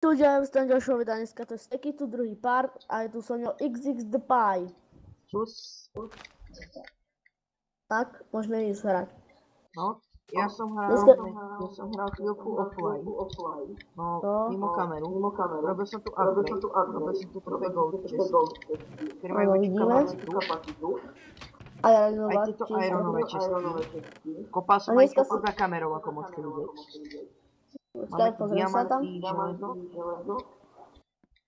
Tu ďalej v ďalšieho videa, dneska to je Steky, tu druhý part a je tu so mnou XX The Pie. Čus. Tak, môžeme ísť hrať. No, ja som hral chvíľku offline. No, mimo kameru. Robil som tu upgrade. Robil som tu trochu gold chesty, ktoré majú väčšiu kapacitu. Aj tieto ironové chesty. Kopal som aj trochu za kamerou, ako môžete vidieť. Máme tu diamanty, železo.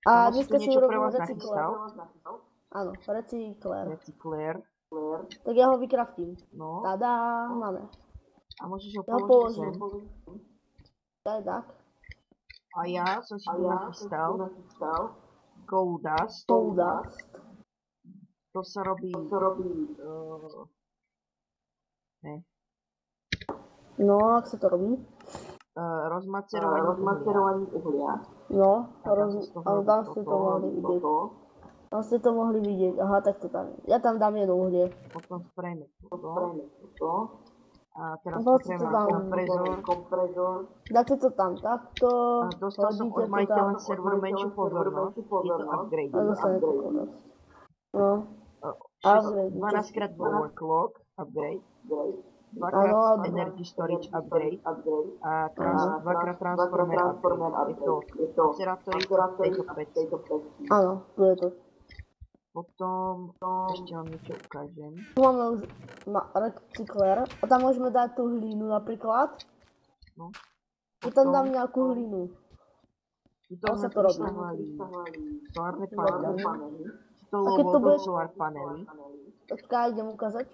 A Tam dneska tu si niečo pre urobím vás recykler. nachystal. Áno, recykler. Recykler. Tak ja ho vykraftím. No. Tada, máme. A môžeš ho Ja ho položiť sem. Tak. A ja som si tu nachystal gold dust. To sa robí... No, ak sa to robí? Rozmacerovaní uhlia. No, ale tam ste to mohli vidieť. Tam ste to mohli vidieť, aha, tak to tam je. Ja tam dám jedno uhlie. Potom sprejme toto. A teraz Vlastne potrebujeme kompresor. Dáte to tam takto. Dostal som od majiteľa serveru menšiu pozornosť. Je to upgrade. A dostane to pozornosť. No. 12x overclock upgrade. 2x energy storage upgrade. A 2x transformer upgrade. Je to Ceratory tejto peci. Áno, tu je to. Potom ešte vám niečo ukážem. Tu máme už recykler. A tam môžeme dať tú hlínu napríklad. No. Tu tam dám nejakú hlínu. Tuto sme pristavali solárne panely. To budú solar panely. Počkaj, idem ukázať.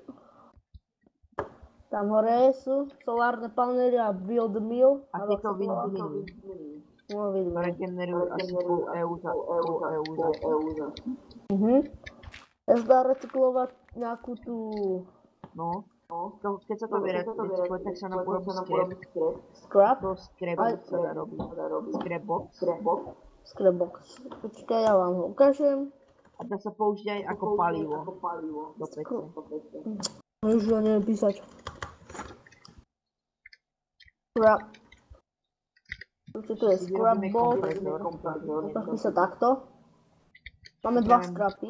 Tam hore sú solárne panely a build mill. A tieto windmilly, ktoré generujú asi pol EU za. Ja sa dá recyklovať nejakú tú... No, keď sa to vyrecykluje, tak sa nám urobí scrap. Scrap? To scrap sa dá robiť. Scrapbox. Počkaj, ja vám ho ukážem. A dá sa použiť aj ako palivo do pece. Už ho neviem písať. Scrap. Tu je scrapbox. To písa takto. Máme dva scrapy.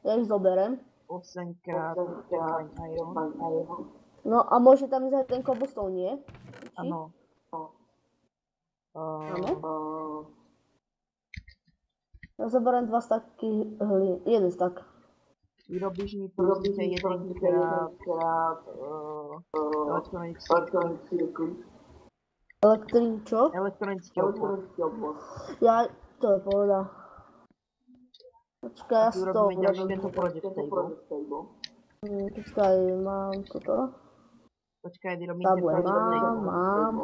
Ja ich zoberiem. 8x iron. No a môže tam ísť aj ten cobblestone, nie? Áno. Áno? Ja zoberiem dva staky jeden stak. Vyrobíš mi proste jedenkrát elektronický obvod. Ja, to je povedal. Počkaj, ja si to urobíme ďalší tento project table. Počkaj, mám toto. Počkaj, vyrobím ten project table. Mám.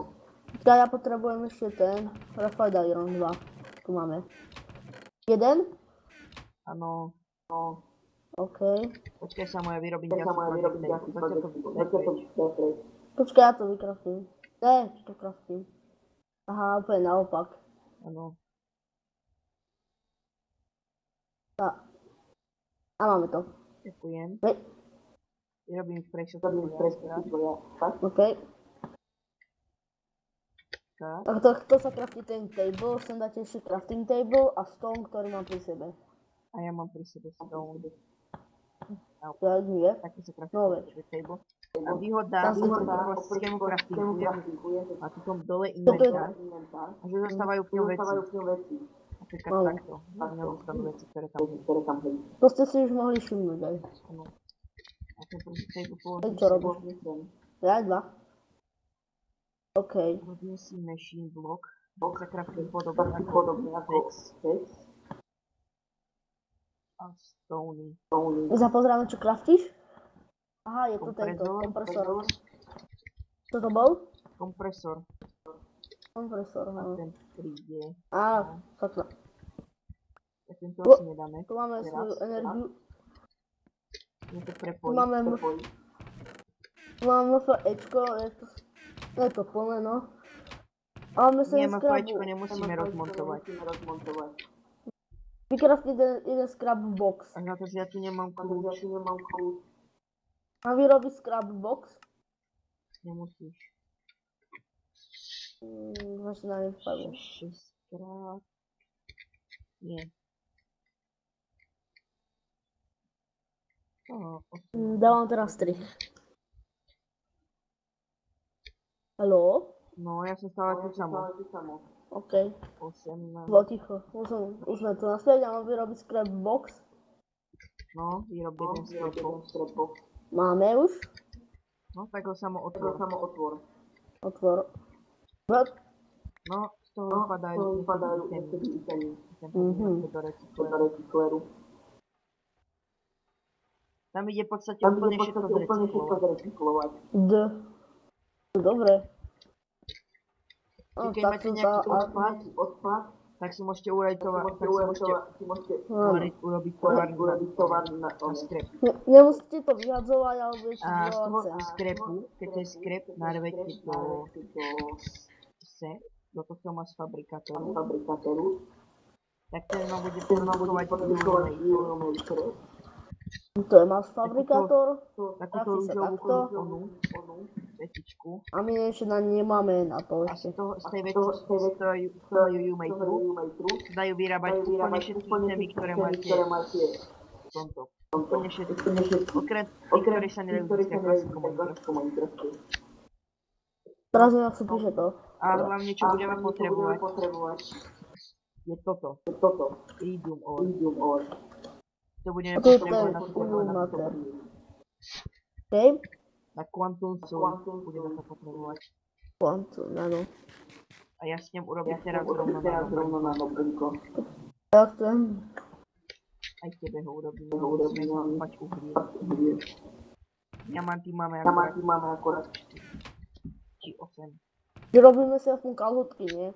Počkaj, ja potrebujem ešte ten Graphite Iron 2. Tu máme. Jeden? Áno. OK. Počkaj sa moja, vyrobím ďalší project table. Počkaj, ja to vykraftím. To kraftím. Aha, úplne naopak. Áno. A máme to. Ďakujem. Vyrobím ich pre všetko. OK. Tak to sa kraftí ten table, sem dáte ešte crafting table a stone, ktorý mám pri sebe. A ja mám pri sebe stone. Tak nie. Taký sa kraftí table. A výhoda klasickému craftingu je a potom dole inventár. A že zostávajú v ňom veci. Napríklad takto. V ňom zostanú veci, ktoré tam hľadí. To ste si už mohli všimnúť aj. Áno. A ten project table položím čo robíš? Ja dva. OK. Robím si machine block. Block sa kraftí podobne ako text. A stony. My sa pozrieme, čo kraftíš? Aha, je tu tento kompresor. Čo to bol? Kompresor. Kompresor, A no. ten príde. Á, sakra. Tak tento asi nedáme. Tu máme svoju energiu. Je to Tu prepojiť. máme FEčko, je to plné, no. A máme sa Nie, scrapu. FEčko nemusíme rozmontovať. Vykraftiť jeden scrap box. A na to, že ja tu nemám kľúč. A vyrobiť scrap box? Nemusíš. Možno na nevypadlo. 6 krát. Nie. Dávam teraz 3. Haló? No, ja som stále tu samo. OK. 8. Bolo ticho. Už sme tu naspäť a mám vyrobiť scrap box. No, vyrob jeden scrapbox. Máme už? No, tak ho samo otvor. Otvor. No, z toho vypadajú niekedy itemy. Do recykleru. Tam ide v podstate úplne všetko zrecyklovať. Dobre. Čiže keď máte nejaký odpad, tak si môžete urobiť tovar na skrep. Nemusíte to vyhadzovať, ale budete A z vyhadzovať toho cenu. skrepu, keď to je skrep, narvete do tohto mass fabrikátoru, tak ten vám bude produkovať Euromaker. To je mass fabrikátor. Takúto rúžovú vetičku. A my ešte na nemáme na to A ešte. z tej veci z toho Euromakeru dajú vyrábať úplne všetky itemy, ktoré máte v tomto. Úplne všetky. Okrem tých, ktorí sa nedajú získať klasikou Minecraftu. Teraz mi sa píše to. A hlavne, čo budeme potrebovať, je toto. Iridium ore. To budeme To je potrebovať na illuminator. OK? Na Quantum Soul budeme to potrebovať. Quantum, áno. A ja s ním urobím teraz rovno na dobrnko. Tak to je. Aj tebe ho urobím, musíme mať uhlie. Diamanty máme akorát. Či 8. Vyrobíme si aspoň kalhotky, nie?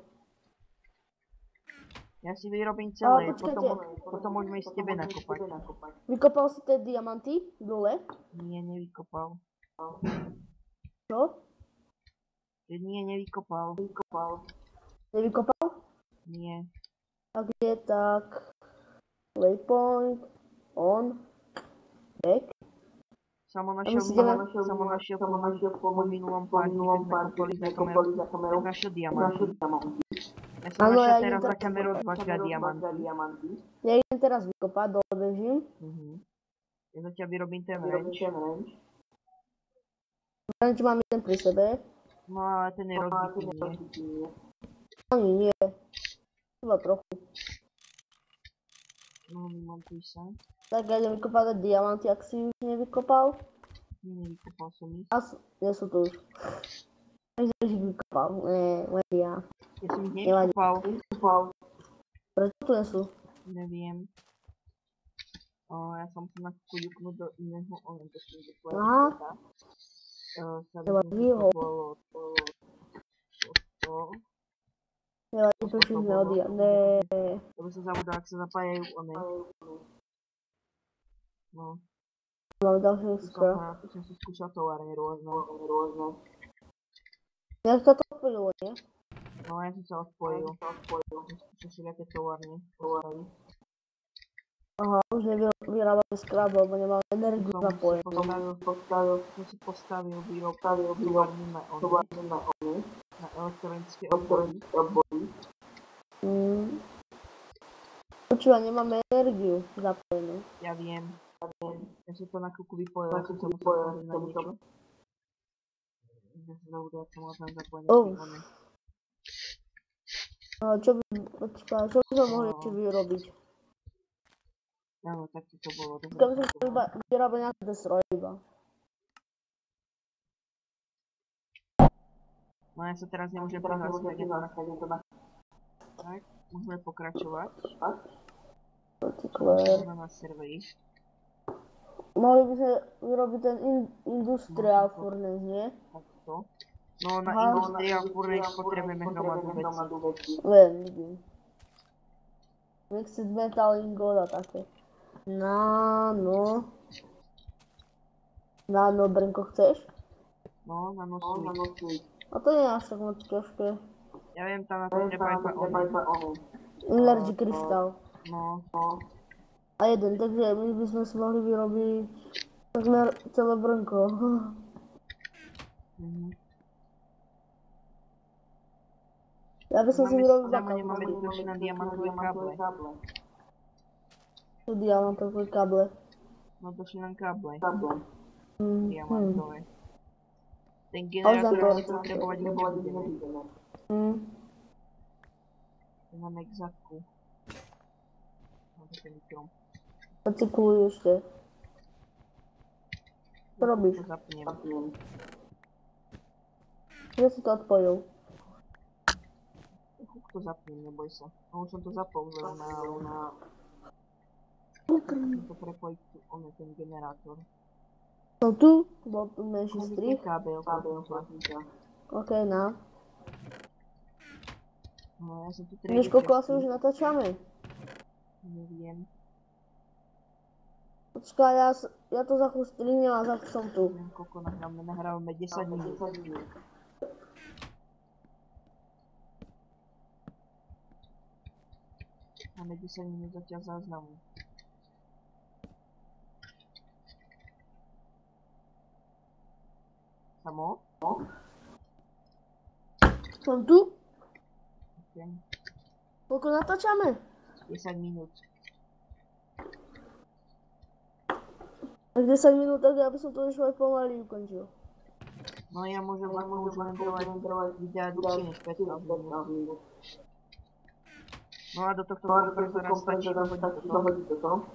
Ja si vyrobím celé, Ale počkajte. potom môžeme ísť tebe nakopať. Vykopal si tie diamanty dole? Nie, nevykopal. Čo? Nie, nevykopal. Nevykopal? Nie. Tak je tak. Waypoint. On. Back. Samo našiel po minulom páči, keď sme kopali za kamerou, tak našiel diamanty. Ja som našiel teraz za kamerou 2 diamanty. Ja idem teraz vykopať, dole bežím. Ja zatiaľ vyrobím ten range. Range mám jeden pri sebe. No ale ten je rozbitý, nie? Ani nie. Iba trochu. No, vymontuj sa. Tak ja idem vykopať diamanty, ak si už nevykopal. Nevykopal som ich. Nie sú tu už. Takže už ich vykopal. Len ja. Ja som ich nevykopal. Prečo tu nie sú? Neviem. Ja som sa na chvíľku juknúť do iného orientačného sveta. Aha. Treba výhod. Nevadí, to si sme odjadné. To by som zabudol, ak sa zapájajú one. No. Mám ďalšie skoro. Som si skúšal továrne rôzne. Ja sa to odpojilo, nie? No, ja som sa odpojil. Skúšal všelijaké továrne. Aha, už nevyrábame skrab, lebo nemám energiu zapojenú. Som si postavil výrobný na one. Na elektronické obvody. Počúva, nemáme energiu zapojenú. Ja viem. Ja som to na chvíľku vypojil, ja som sa musel pozrieť na niečo. Ja som zabudol, ak som mal tam zapojené one. Čo by sme mohli ešte vyrobiť? Áno, tak to bolo. Keby som chcel vyrábať nejaké destroje iba. No ja sa teraz nemôžem prihlásiť, tak je to na... Tak, môžeme pokračovať. Môžeme na serveri. Mohli by sme vyrobiť ten industrial furnace, nie? Takto. No na industrial furnace potrebujeme hromadu veci. Vidím. Mixed metal ingot a také. Nano brnko chceš? No, nano switch. A to nie je až tak moc ťažké. Ja viem, tam na to treba iba ono. Energy krystál. No. A jeden, takže my by sme si mohli vyrobiť takmer celé brnko. Ja by som si vyrobil Nemáme dostatočné diamantové káble. Tu diamantové kable. No došli len káble. Mhm. Diamantové. Ten A už nám generátor to- asi potrebovať ich nebudeme. Tu máme k zadku. No to je mikro. Recykluj ešte. Čo robíš? To zapnem. Kde si to odpojil? To zapnem, neboj sa. No už som to zapol, lebo na... Musím to prepojiť tu, on je ten generátor. No tu? Bol tu menší Ten strih. kábel, prosím ťa. OK, na. No ja som tu Vieš, koľko asi už natáčame? Neviem. Počkaj, ja to za chvíľu strihnem a za chvíľu som tu. Neviem, koľko nahrávame 10 minút. Máme 10 minút zatiaľ záznamu. Samo? Som tu? OK. Koľko natáčame? 10 minút. Tak 10 minút, tak ja by som to už aj pomaly ukončil. No ja môžem už len trvať videa dlhšie než 15 minút. No a do tohto kompresora stačí dohodiť toto.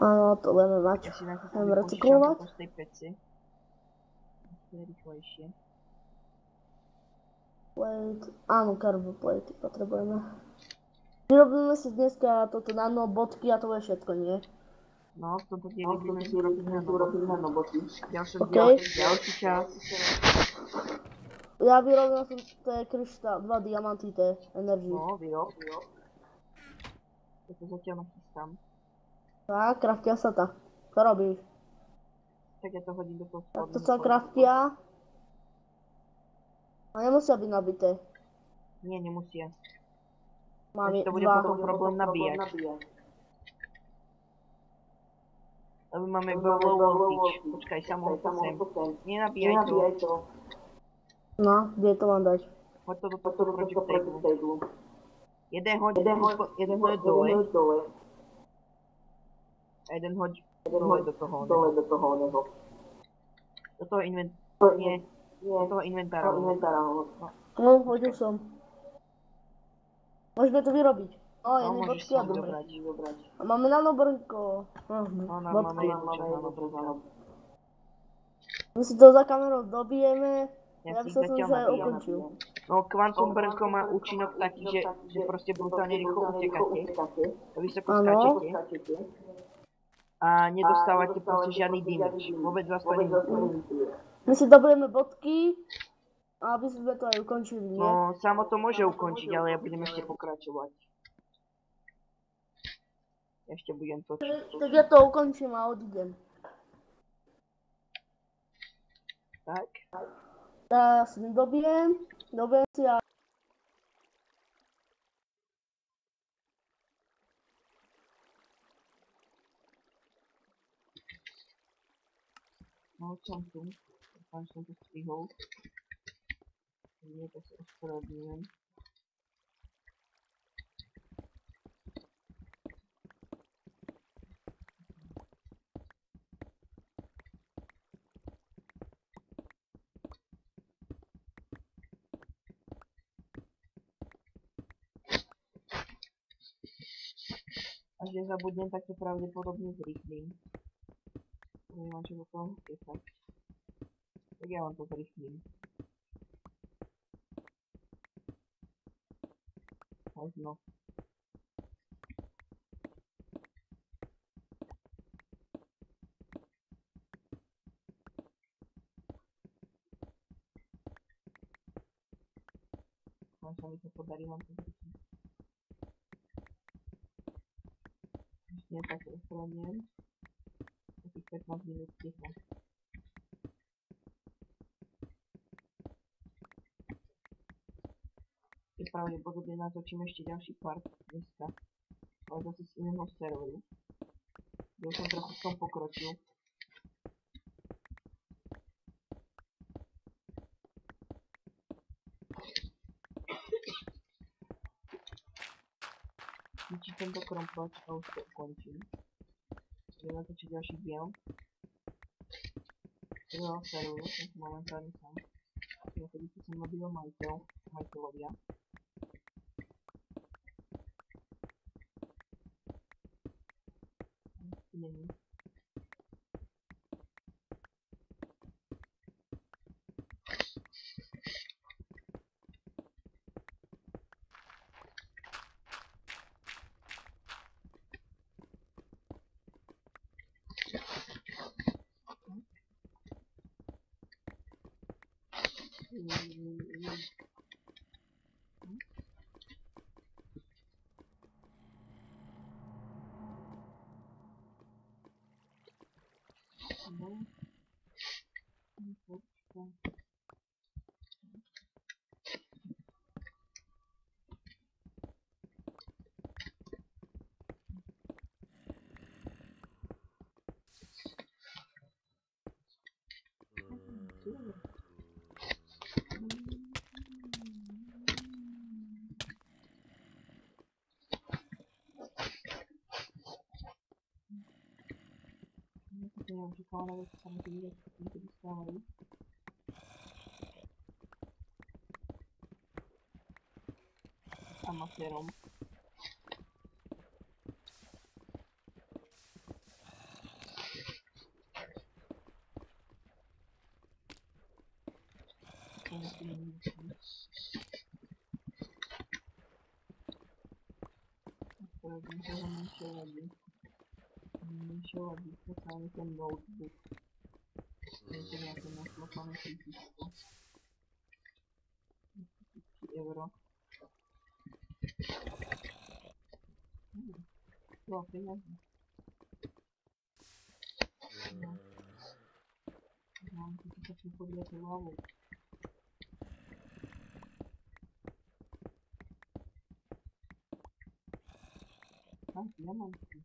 Áno, to budeme mať. Ja si na to Budeme recyklovať. z tej peci. To je rýchlejšie. Plate, áno, carboplate potrebujeme. Vyrobíme si dneska toto nanobotky a to je všetko, nie? No, v tomto dieli budeme si urobiť nanoboty. Ďalší čas. Ja vyrobil som, to je kryštál, 2 diamanty, to je energy. No, vyrob. Ja to zatiaľ nachystám. Tak, kraftia sa tá. Čo robíš? Tak ja to hodím do toho Tak spodného. to sa kraftia. A nemusia byť nabité. Nie, nemusia. Máme To bude 2. potom problém nabíjať. Lebo máme iba low voltage. Počkaj, samo sem. Nenabíjaj to. No, kde to mám dať? Hoď to do tohto project table. Jeden hoď dole. A jeden hoď dole do toho oného. Do toho inventára. No, hodil som. Môžeme to vyrobiť. No, jedné môžeš bodky si a dobre. zobrať. A máme nanobrnko. No, máme Bodky. jednu časť nanobrnka. My si to za kamerou dobijeme. Ja Ja by si som zatiaľ už aj nabíjam. ukončil. No, kvantum brnko má účinok taký, že proste brutálne rýchlo utekáte. Vysoko skáčete. A nedostávate proste žiadny damage. Vôbec vás to nelimituje. My si dobijeme bodky. A aby sme to aj ukončili, nie? No, samo to môže ukončiť, ale ja budem ešte pokračovať. Ešte budem točiť. Tak ja to ukončím a odídem. Tak. Ja si dobijem si a... No, som tu. Dúfam, že som to strihol. Nie, to sa ospravedlňujem. Až nezabudnem, tak to pravdepodobne zrýchlim. Neviem, čo do toho vpiesať. Tak ja vám to zrýchlim. Možno. Možno mi to podarí vám to zrýchliť. Ešte nie tak ospravedlňujem. Takých 15 minút ticho. Pravdepodobne natočím ešte ďalší part dneska, ale zase z iného serveru, kde už som trochu v tom pokročil. zničiť tento krompač a už to ukončím. Budem natočiť ďalší diel. Prvého serveru, som tu momentálne sám. Ja tedy tu som nabil majiteľovia. Tu není. Neočekávané veci sa mi vidieť, niekedy stávajú. Amatérom. Menšou a vyskúšame ten notebook. Viete, na to našlapané fyzičko. 1000 euro. To a peniaze. No. Mám tu začne podľať hlavu. Diamanty.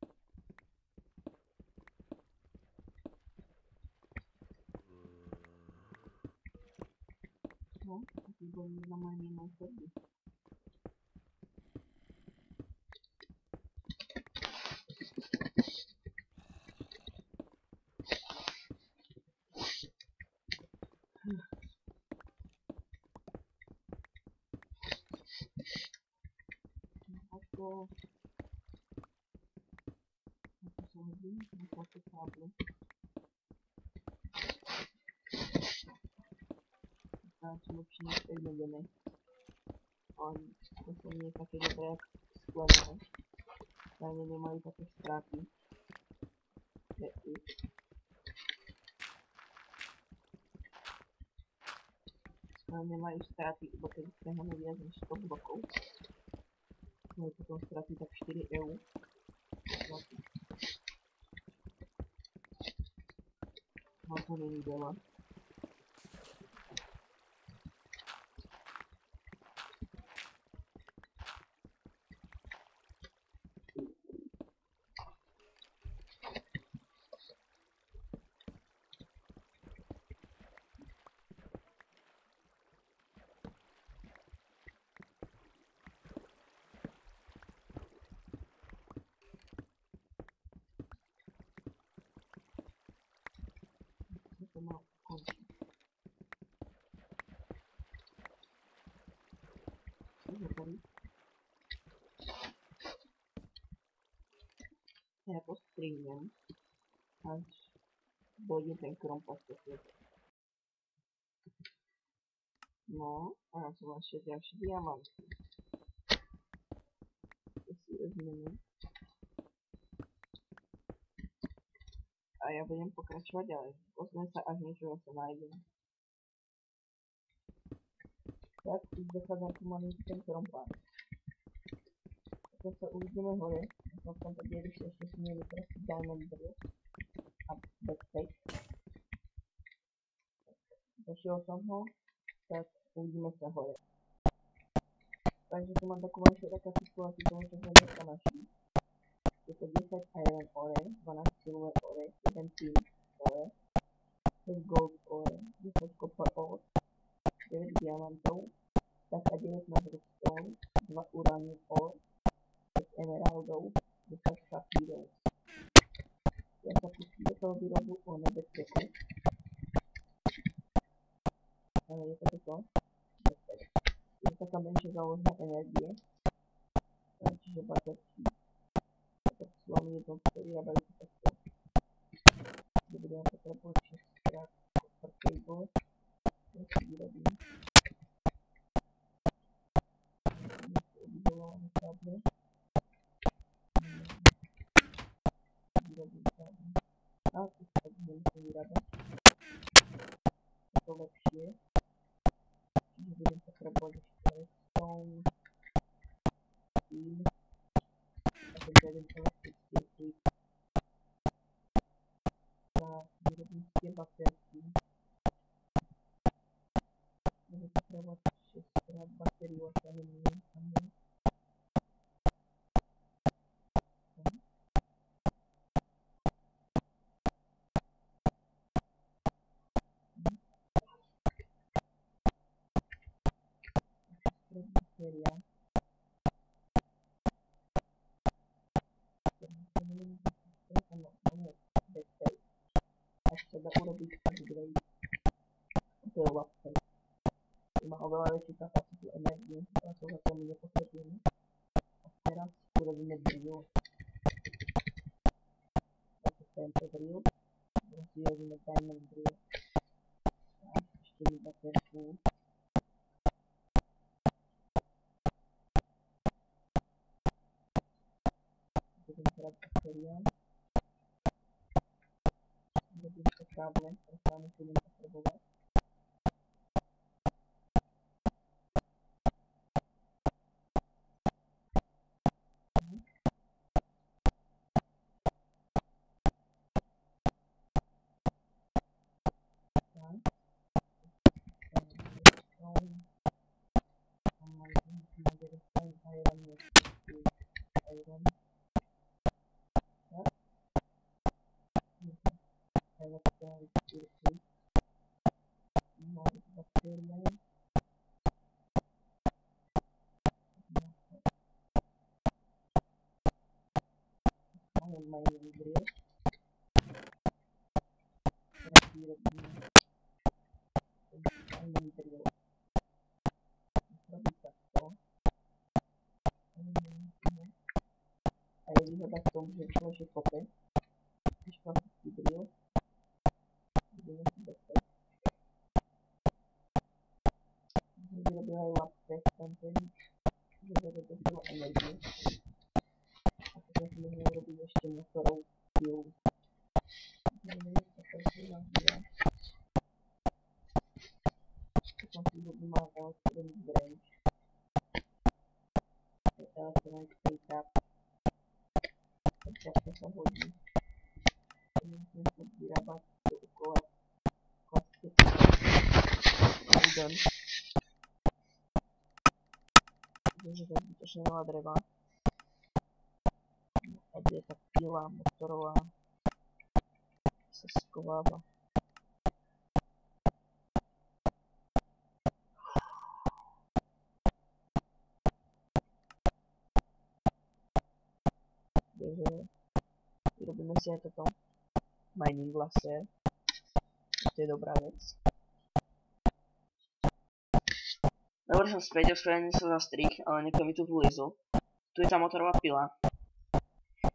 No, taký bol na moje nemaj srdy. Ako sa hodí na také káble. Čo lepšie než jednodené. To sa nie je také dobré jak sklené. Tajne nemajú také straty. Sklené nemajú straty, iba keď preháme viac než 100 blokov. Majú potom straty tak 4 EU. No to není veľa. To má končiť. Cože tady? Ja postrihnem, až dojde ten krompač do sveta. No, a ja som ešte ďalší diamanty. To si vezmeme. A ja budem pokračovať ďalej. Pozriem sa, až niečo sa nájdem. Tak, už dochádzam pomaly ten krompáč. Potom sa uvidíme hore. Na tomto dieli si ešte smieli proste diamond dress a backpack. Zašiel som ho, tak uvidíme sa hore. Takže tu mám takú menšiu rekapituláciu toho, čo sme dneska našli. Je to 10 iron ore, 12 silver ore, 1 tin ore, 6 gold ore, 10 copper ore, 9 diamantov, tak a 19 redstone, 2 uranium ore, 5 emerald emeraldov, 10 safírov. Ja sa pustím do toho výrobu o nebezpeku. Ale je to toto. Je to taká menšia záložná energie. Čiže baterky. Baterky sú veľmi jednoduché, vyrábajú sa takto. Kde budeme potrebovať 6 krát copper cable. Ja si vyrobím. Vyvolávame káble. Vyrobím káble. A tu sa tak nemusím vyrábať. Je to lepšie. Čiže budem potrebovať ešte redstone, steel a tento jeden elektrický klip. Tak, vyrobím tie baterky. Budem potrebovať 6 krát batériu a sa nemýlim. Bateria. Až sa dá urobiť upgrade. To je laptop. Má oveľa väčšiu kapacitu energie, ale to za to my nepotrebujeme. A teraz urobíme drill. Takže tento drill. Teraz urobíme diamond drill. Tak, ešte mi baterku. Krát bateria. Urobím to káble, ktoré sa musím potrebovať. Mining drill. Teraz vyrobíme mining drill. Robí takto. A je výhoda v tom, že človek kope. Když klasický drill. Budeme si dostať. Vyrobila aj laptop, že bude dostalo energiu. A potom si môžeme urobiť ešte motorov pilu. Potom si urobím aj electronic branch. Electronic setup. Takže sa hodí. Musíme sa vyrábať dookola klasického wooden. Takže to je zbytočne veľa dreva. A kde je tá pila motorová sa skováva. Takže vyrobíme si aj toto mining laser. To je dobrá vec. Dobre, som späť, ospravedlňujem sa za strik, ale niekto mi tu vliezol. Tu je tá motorová pila.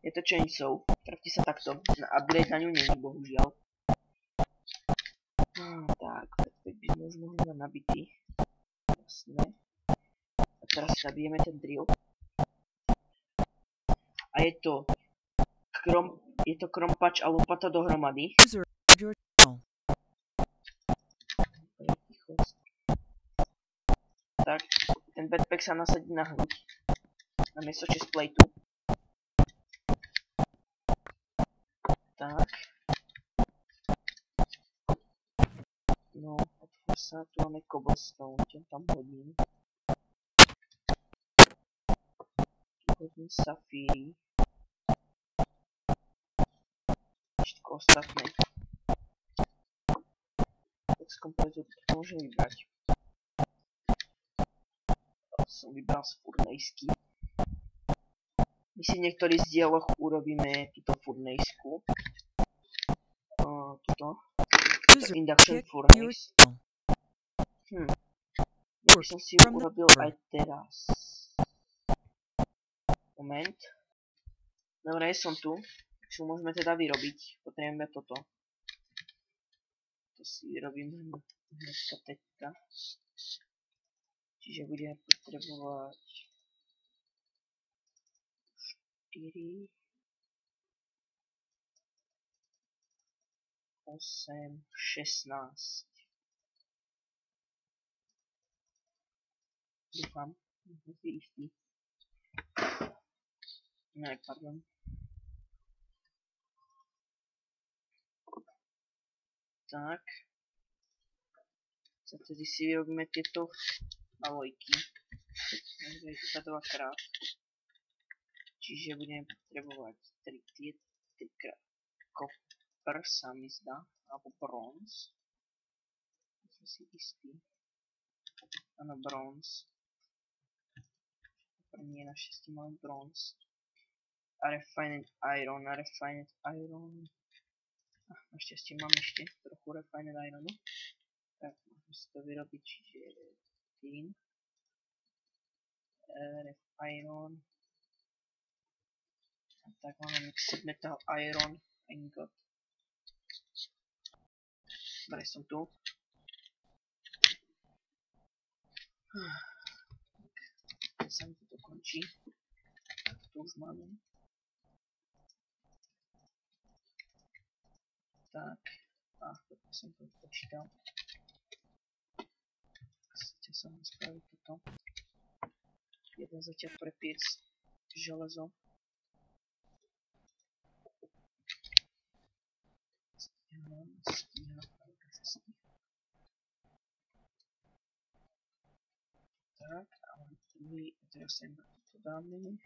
Je to chainsaw. Trafte sa takto. Na upgrade na ňu není, bohužiaľ. Tak, backpack by sme už mohli mať nabitý. Jasné. A teraz si zabijeme ten drill. A je to krompač a lopata dohromady. Tak, ten backpack sa nasadí na hruď. Namiesto chestplateu. Tak. No, otvor sa, tu máme cobblestone, ten tam hodím. Tu hodím safíry. Všetko ostatné. Tak z kompletu to môžem vybrať. Som vybral z furnejsky. My si v niektorých z dieloch urobíme túto furnacku. Tuto induction furnace. Ja by som si ju urobil aj teraz. Moment. Dobre, som tu. Čo môžeme teda vyrobiť? Potrebujeme toto. To si vyrobíme hneďka teďka. Čiže budeme potrebovať 4, 8, 16. Dúfam, som si istý. Ne, pardon. Tak. Za tedy si vyrobíme tieto alojky. Takže to dvakrát. Čiže budeme potrebovať 3 krát copper sa mi zdá, alebo bronze. Som si istý. Áno, bronze. Copper nie, našťastie máme bronze. A refined iron. Našťastie mám ešte trochu refined ironu. Tak, môžeme si to vyrobiť, čiže tin. Iron. A tak máme mixed metal iron ingot. Dobre, som tu. Tak sa mi to končí. To už máme. Tak. Toto som to počítal. Chcete som spraviť toto. Jeden zatiaľ prepiec železo. Tak, a druhý, teraz sa iba toto dáme.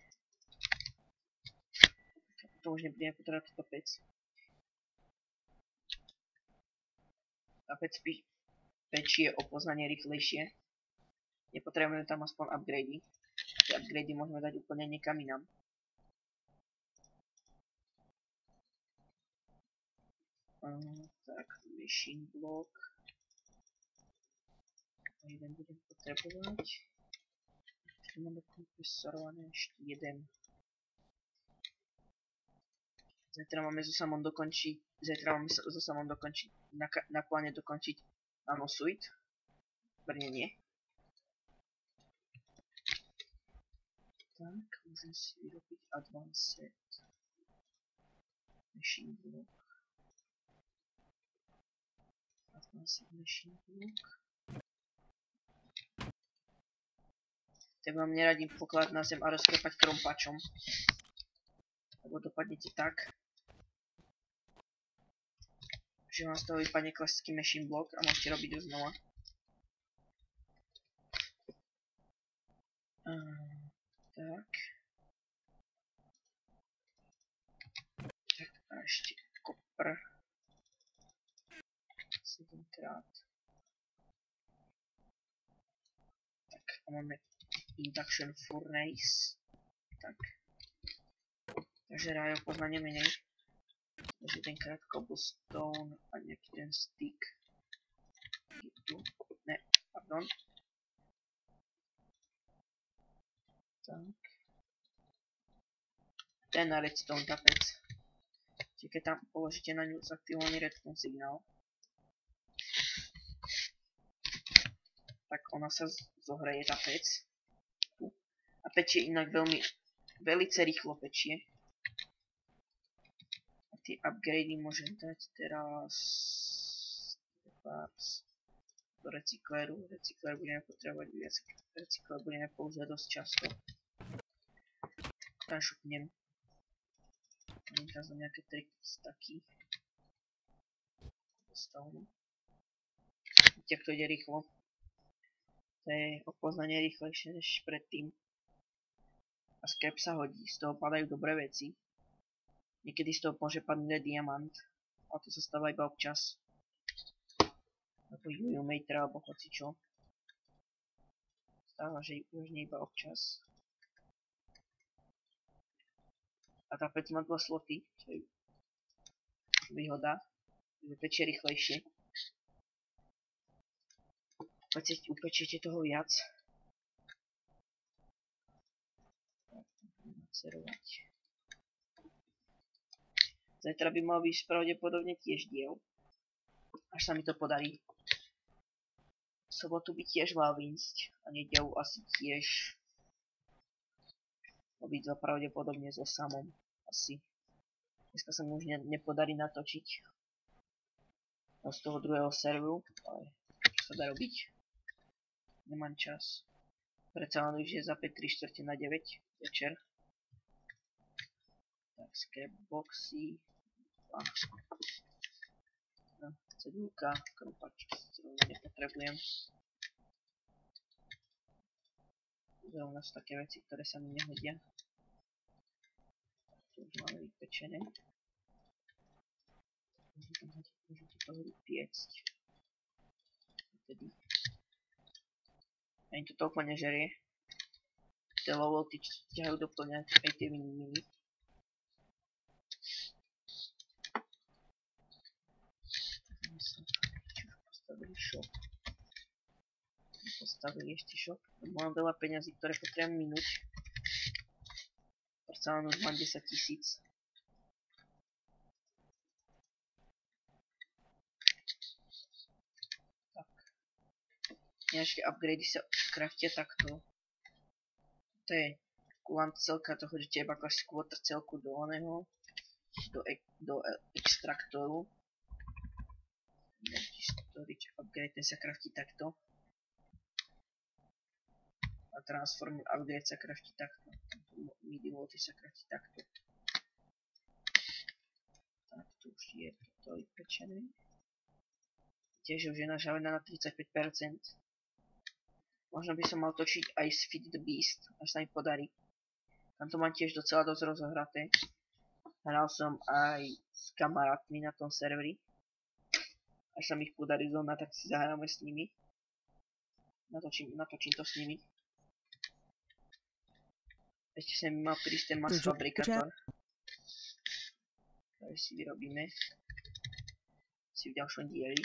To už nebudeme potrebovať túto pec. Tá peč je o poznanie rýchlejšie. Nepotrebujeme tam aspoň upgradey. Tie upgradey môžeme dať úplne niekam inam. Tak, machine block. Jeden budem potrebovať. Tu máme kompresorované ešte jeden. Zajtra máme so samom dokončiť. Na pláne dokončiť nanosuit. Brnenie. Tak, môžem si vyrobiť advanced machine block. Tak vám neradím pokladať na zem a rozklepať krompačom. Lebo dopadnete tak, že vám z toho vypadne klasický machine block a môžete robiť ho znova. Tak. Tak a ešte copper. 7-krát. Tak a máme induction furnace. Tak. Takže rájo poznanie menej. Takže tenkrát cobblestone a nejaký ten stick. Je tu. Ne, pardon. Tak. Ten na redstone tá pec. Čiže keď tam položíte na ňu zaktivovaný redstone signál, tak ona sa zohreje tá pec. Tu. A pečie inak velice rýchlo pečie. A tie upgrady môžem dať teraz do recykléru. Recyklér budeme potrebovať viac. Recyklér budeme používať dosť často. Tam šupnem. Mám teraz nejaké 3 staky. Postavnú. Vidíte, ak to ide rýchlo. To je o poznanie rýchlejšie než predtým. A scrap sa hodí, z toho padajú dobré veci. Niekedy z toho môže padnúť aj diamant. A to sa stáva iba občas. Alebo Jumeter alebo hocičo. Stáva, že už nie iba občas. A tá pec má 2 sloty, čo je výhoda, že pečie rýchlejšie. Upečiete toho viac. Nacerovať. Zajtra by mal byť pravdepodobne tiež diel. Až sa mi to podarí. V sobotu by tiež mal výjsť. A nedeľu asi tiež. Obidva pravdepodobne so samom. Asi. Dneska sa mu už nepodarí natočiť. No z toho druhého serveru. Ale čo sa dá robiť? Nemám čas. Predsa len už je za 5:03:45 večer. Tak, scrapboxy. No, cedulka, krupač, ktorú nepotrebujem. Zrovna sú také veci, ktoré sa mi nehodia. Tu už máme vypečené. Môžete to piecť. Vtedy. Ani to toľko nežerie. Tie low-volty ťahajú doplňať aj tie miniminy. Postavili shop. Postavili ešte shop. Mám veľa peňazí, ktoré potrebujem minúť. Predsa len už mám 10 000. Tak. Nejaké upgrady sa craftia takto. To je kulant celka toho, že teba klasiť quarter celku do oného. Do extraktoru. Storage upgrade, ten sa craftí takto. A transform upgrade sa craftí takto. Midi-volty sa craftí takto. Tak, tu už je toto vypečené. Tiež už je nažavená na 35%. Možno by som mal točiť aj z Feed the Beast, až sa mi podarí. Tam to mám tiež docela dosť rozohraté. Hral som aj s kamarátmi na tom serveri. Až sa mi ich podarí zóna, tak si zahráme s nimi. Natočím to s nimi. Ešte sa mi mal prísť ten mass fabrikátor. ktorý si vyrobíme. Si v ďalšom dieli.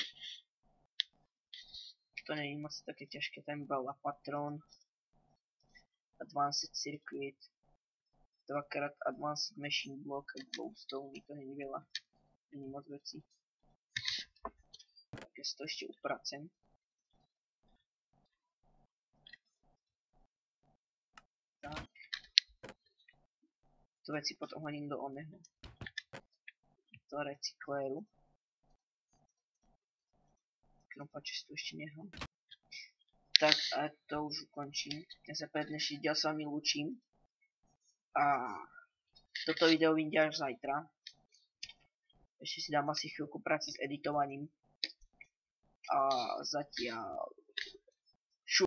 To nie je moc také ťažké, tam iba Lapatron. Advanced Circuit. Dvakrát Advanced Machine Block a Glowstone, to nie je veľa. Nie moc vecí. Tak ja si to ešte upracem. Tak. To veci potom hodím do oného. Do recykléru. Krompače si tu ešte nechám. Tak a to už ukončím. Ja sa pre dnešný diel s vami lúčim. A toto video vyjde až zajtra. Ešte si dám asi chvíľku práce s editovaním. A zatiaľ